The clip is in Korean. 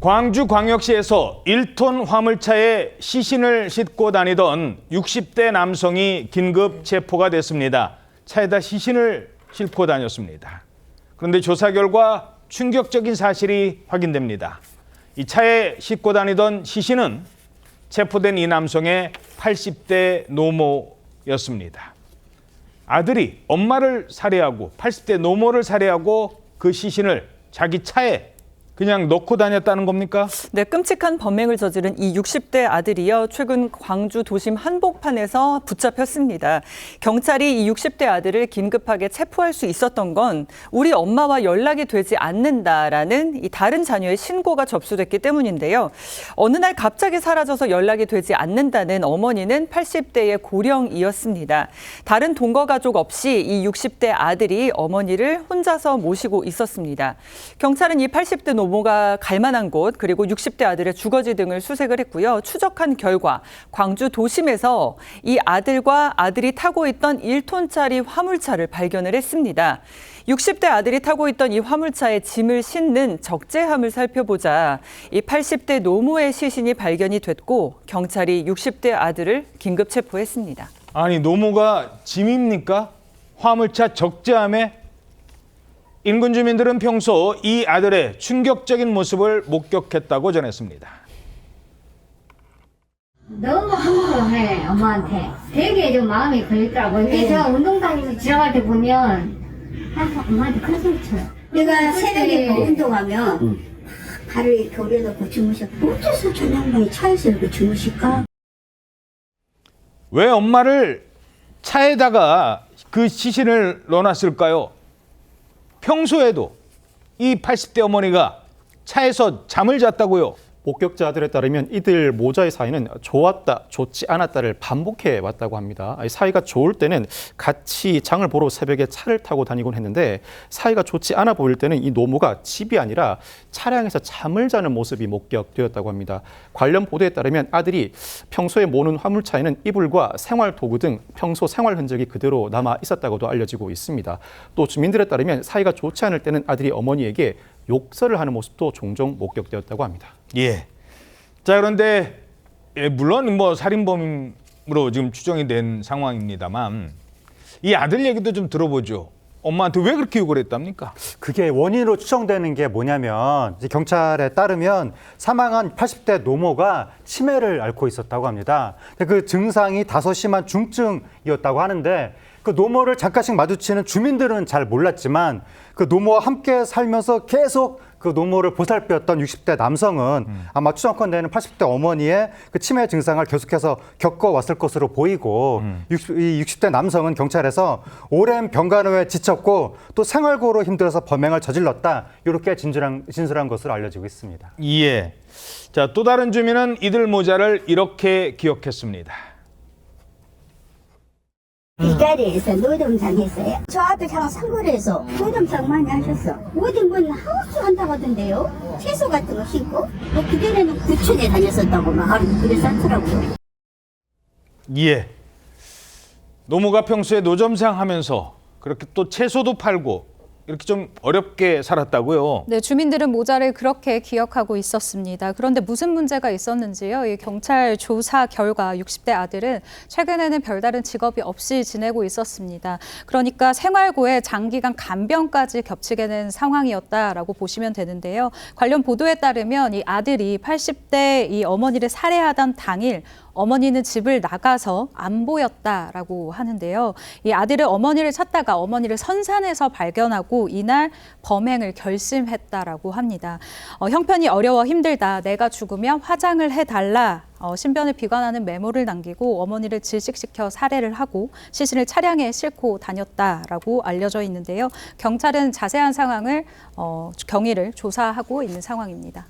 광주광역시에서 1톤 화물차에 시신을 싣고 다니던 60대 남성이 긴급 체포가 됐습니다. 차에다 시신을 싣고 다녔습니다. 그런데 조사 결과 충격적인 사실이 확인됩니다. 이 차에 싣고 다니던 시신은 체포된 이 남성의 80대 노모였습니다. 아들이 엄마를 살해하고 80대 노모를 살해하고 그 시신을 자기 차에 그냥 넣고 다녔다는 겁니까? 네, 끔찍한 범행을 저지른 이 60대 아들이요. 최근 광주 도심 한복판에서 붙잡혔습니다. 경찰이 이 60대 아들을 긴급하게 체포할 수 있었던 건 우리 엄마와 연락이 되지 않는다라는 이 다른 자녀의 신고가 접수됐기 때문인데요. 어느 날 갑자기 사라져서 연락이 되지 않는다는 어머니는 80대의 고령이었습니다. 다른 동거 가족 없이 이 60대 아들이 어머니를 혼자서 모시고 있었습니다. 경찰은 이 80대 노모가 갈 만한 곳 그리고 60대 아들의 주거지 등을 수색을 했고요. 추적한 결과 광주 도심에서 이 아들과 아들이 타고 있던 1톤짜리 화물차를 발견을 했습니다. 60대 아들이 타고 있던 이 화물차에 짐을 싣는 적재함을 살펴보자 이 80대 노모의 시신이 발견이 됐고 경찰이 60대 아들을 긴급 체포했습니다. 아니, 노모가 짐입니까? 화물차 적재함에? 인근 주민들은 평소 이 아들의 충격적인 모습을 목격했다고 전했습니다. 너무 흥분해 엄마한테. 되게 좀 마음이 걸리더라고요. 근데 제가 운동 다니면서 지나갈 때 보면 항상 엄마한테 큰 소리 쳐요. 내가 새벽에 운동하면 발을 이렇게 올려놓고 주무셔. 어째서 저 양반이 차에서 이렇게 주무실까? 왜 엄마를 차에다가 그 시신을 넣어놨을까요? 평소에도 이 80대 어머니가 차에서 잠을 잤다고요? 목격자들에 따르면 이들 모자의 사이는 좋았다, 좋지 않았다를 반복해 왔다고 합니다. 사이가 좋을 때는 같이 장을 보러 새벽에 차를 타고 다니곤 했는데 사이가 좋지 않아 보일 때는 이 노모가 집이 아니라 차량에서 잠을 자는 모습이 목격되었다고 합니다. 관련 보도에 따르면 아들이 평소에 모는 화물차에는 이불과 생활 도구 등 평소 생활 흔적이 그대로 남아 있었다고도 알려지고 있습니다. 또 주민들에 따르면 사이가 좋지 않을 때는 아들이 어머니에게 욕설을 하는 모습도 종종 목격되었다고 합니다. 예. 자, 그런데 물론 살인범으로 지금 추정이 된 상황입니다만 이 아들 얘기도 좀 들어보죠. 엄마한테 왜 그렇게 욕을 했답니까? 그게 원인으로 추정되는 게 뭐냐면 이제 경찰에 따르면 사망한 80대 노모가 치매를 앓고 있었다고 합니다. 그 증상이 다소 심한 중증이었다고 하는데 그 노모를 잠깐씩 마주치는 주민들은 잘 몰랐지만 그 노모와 함께 살면서 계속 그 노모를 보살폈던 60대 남성은 아마 추정컨대는 80대 어머니의 그 치매 증상을 계속해서 겪어왔을 것으로 보이고 이 60대 남성은 경찰에서 오랜 병간 후에 지쳤고 또 생활고로 힘들어서 범행을 저질렀다. 이렇게 진술한 것으로 알려지고 있습니다. 예. 자, 또 다른 주민은 이들 모자를 이렇게 기억했습니다. 이 자리에서 노점상 했어요. 저 앞에 잠깐 상거리에서 노점상 많이 하셨어. 어디 하우스 한다고 하던데요. 채소 같은 거 심고. 그전에는 구청에 다녔었다고 막 그래서 하더라고요. 예. 노모가 평소에 노점상 하면서 그렇게 또 채소도 팔고 이렇게 좀 어렵게 살았다고요? 네, 주민들은 모자를 그렇게 기억하고 있었습니다. 그런데 무슨 문제가 있었는지요? 이 경찰 조사 결과 60대 아들은 최근에는 별다른 직업이 없이 지내고 있었습니다. 그러니까 생활고에 장기간 간병까지 겹치게 된 상황이었다라고 보시면 되는데요. 관련 보도에 따르면 이 아들이 80대 이 어머니를 살해하던 당일 어머니는 집을 나가서 안 보였다라고 하는데요. 이 아들은 어머니를 찾다가 어머니를 선산에서 발견하고 이날 범행을 결심했다라고 합니다. 형편이 어려워 힘들다. 내가 죽으면 화장을 해달라. 신변을 비관하는 메모를 남기고 어머니를 질식시켜 살해를 하고 시신을 차량에 싣고 다녔다라고 알려져 있는데요. 경찰은 자세한 상황을 경위를 조사하고 있는 상황입니다.